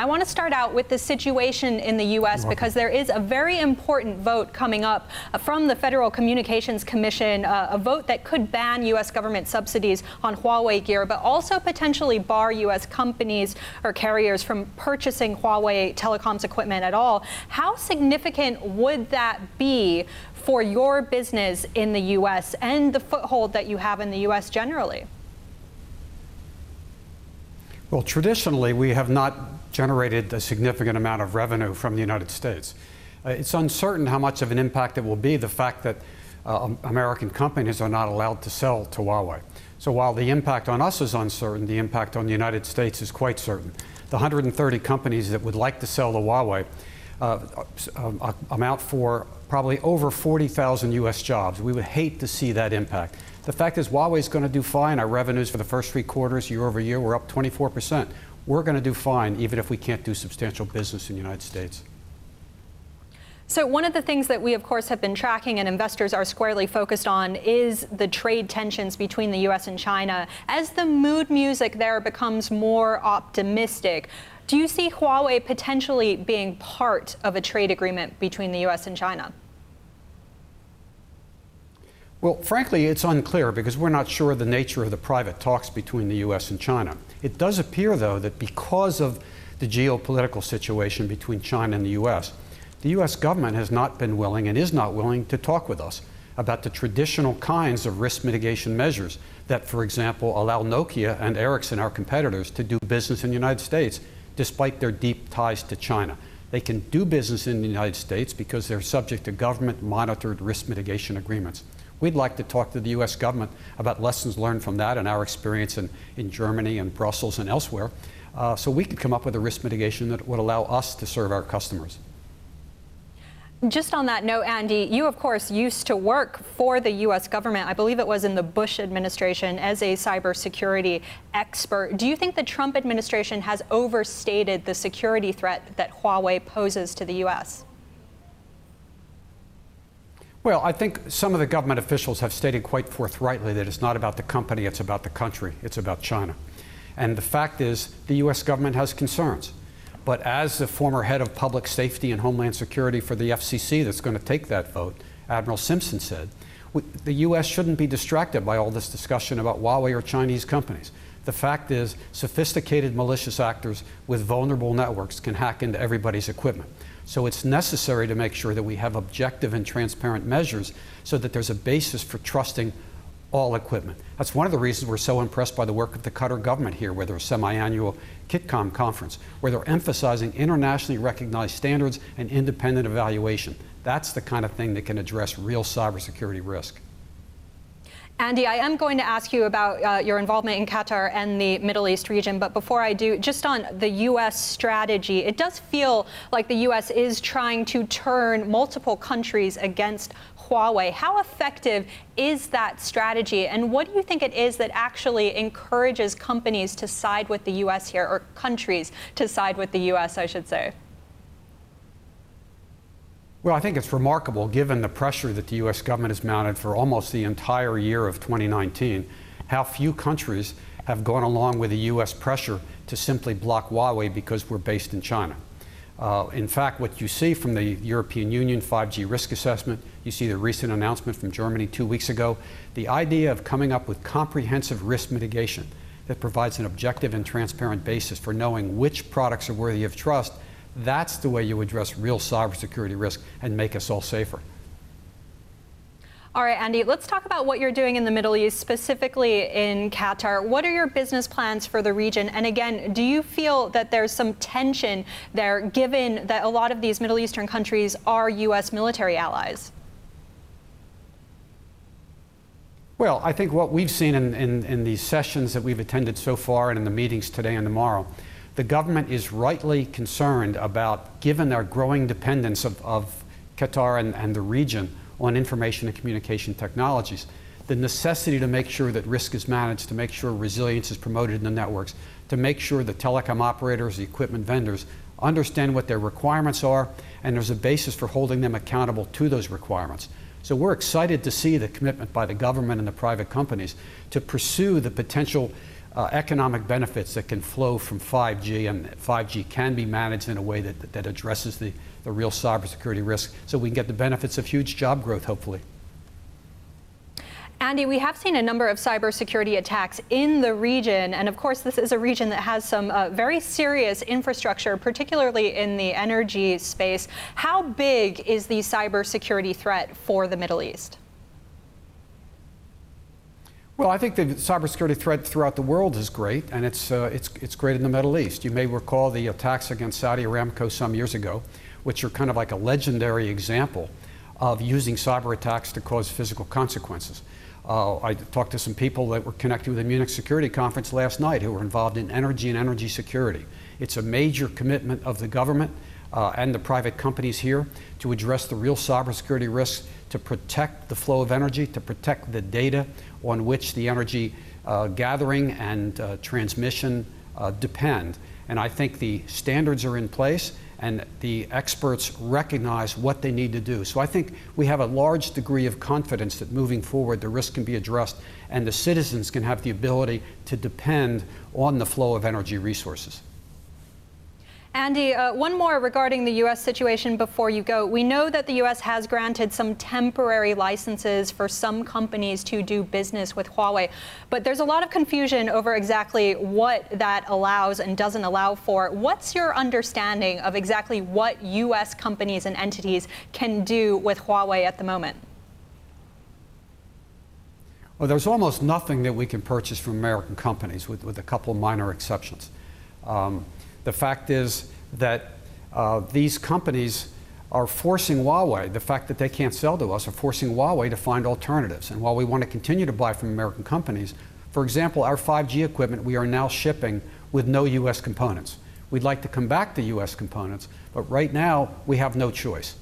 I want to start out with the situation in the U.S. because there is a very important vote coming up from the Federal Communications Commission, a vote that could ban U.S. government subsidies on Huawei gear, but also potentially bar U.S. companies or carriers from purchasing Huawei telecoms equipment at all. How significant would that be for your business in the U.S. and the foothold that you have in the U.S. generally? Well, traditionally, we have not generated a significant amount of revenue from the United States. It's uncertain how much of an impact it will be, the fact that American companies are not allowed to sell to Huawei. So while the impact on us is uncertain, the impact on the United States is quite certain. The 130 companies that would like to sell to Huawei amount for probably over 40,000 U.S. jobs. We would hate to see that impact. The fact is Huawei is going to do fine. Our revenues for the first 3 quarters, year over year, were up 24%. We're going to do fine, even if we can't do substantial business in the United States. So one of the things that we, of course, have been tracking and investors are squarely focused on is the trade tensions between the U.S. and China. As the mood music there becomes more optimistic, do you see Huawei potentially being part of a trade agreement between the U.S. and China? Well, frankly, it's unclear because we're not sure of the nature of the private talks between the U.S. and China. It does appear, though, that because of the geopolitical situation between China and the U.S. government has not been willing and is not willing to talk with us about the traditional kinds of risk mitigation measures that, for example, allow Nokia and Ericsson, our competitors, to do business in the United States despite their deep ties to China. They can do business in the United States because they're subject to government-monitored risk mitigation agreements. We'd like to talk to the U.S. government about lessons learned from that and our experience in Germany and Brussels and elsewhere, so we could come up with a risk mitigation that would allow us to serve our customers. Just on that note, Andy, you, of course, used to work for the U.S. government. I believe it was in the Bush administration as a cybersecurity expert. Do you think the Trump administration has overstated the security threat that Huawei poses to the U.S.? Well, I think some of the government officials have stated quite forthrightly that it's not about the company, it's about the country, it's about China. And the fact is, the U.S. government has concerns. But as the former head of public safety and homeland security for the FCC that's going to take that vote, Admiral Simpson said, the U.S. shouldn't be distracted by all this discussion about Huawei or Chinese companies. The fact is, sophisticated malicious actors with vulnerable networks can hack into everybody's equipment. So it's necessary to make sure that we have objective and transparent measures so that there's a basis for trusting all equipment. That's one of the reasons we're so impressed by the work of the Qatar government here, where there's a semi-annual KitCom conference, where they're emphasizing internationally recognized standards and independent evaluation. That's the kind of thing that can address real cybersecurity risk. Andy, I am going to ask you about your involvement in Qatar and the Middle East region, but before I do, just on the U.S. strategy, it does feel like the U.S. is trying to turn multiple countries against Huawei. How effective is that strategy, and what do you think it is that actually encourages companies to side with the U.S. here, or countries to side with the U.S., I should say? Well, I think it's remarkable, given the pressure that the U.S. government has mounted for almost the entire year of 2019, how few countries have gone along with the U.S. pressure to simply block Huawei because we're based in China. In fact, what you see from the European Union 5G risk assessment, you see the recent announcement from Germany 2 weeks ago, the idea of coming up with comprehensive risk mitigation that provides an objective and transparent basis for knowing which products are worthy of trust. That's the way you address real cybersecurity risk and make us all safer. All right, Andy, let's talk about what you're doing in the Middle East, specifically in Qatar. What are your business plans for the region? And again, do you feel that there's some tension there, given that a lot of these Middle Eastern countries are U.S. military allies? Well, I think what we've seen in these sessions that we've attended so far and in the meetings today and tomorrow, the government is rightly concerned about, given our growing dependence of Qatar and the region on information and communication technologies, the necessity to make sure that risk is managed, to make sure resilience is promoted in the networks, to make sure the telecom operators, the equipment vendors understand what their requirements are, and there's a basis for holding them accountable to those requirements. So we're excited to see the commitment by the government and the private companies to pursue the potential economic benefits that can flow from 5G, and 5G can be managed in a way that addresses the real cybersecurity risk, so we can get the benefits of huge job growth, hopefully. Andy, we have seen a number of cybersecurity attacks in the region, and of course this is a region that has some very serious infrastructure, particularly in the energy space. How big is the cybersecurity threat for the Middle East? Well, I think the cybersecurity threat throughout the world is great, and it's great in the Middle East. You may recall the attacks against Saudi Aramco some years ago, which are kind of like a legendary example of using cyber attacks to cause physical consequences. I talked to some people that were connected with the Munich Security Conference last night who were involved in energy and energy security. It's a major commitment of the government and the private companies here to address the real cybersecurity risks, to protect the flow of energy, to protect the data on which the energy gathering and transmission depend. And I think the standards are in place, and the experts recognize what they need to do. So I think we have a large degree of confidence that moving forward the risk can be addressed and the citizens can have the ability to depend on the flow of energy resources. Andy, one more regarding the U.S. situation before you go. We know that the U.S. has granted some temporary licenses for some companies to do business with Huawei, but there's a lot of confusion over exactly what that allows and doesn't allow for. What's your understanding of exactly what U.S. companies and entities can do with Huawei at the moment? Well, there's almost nothing that we can purchase from American companies, with a couple of minor exceptions. The fact is that these companies are forcing Huawei, the fact that they can't sell to us, are forcing Huawei to find alternatives. And while we want to continue to buy from American companies, for example, our 5G equipment we are now shipping with no U.S. components. We'd like to come back to U.S. components, but right now we have no choice.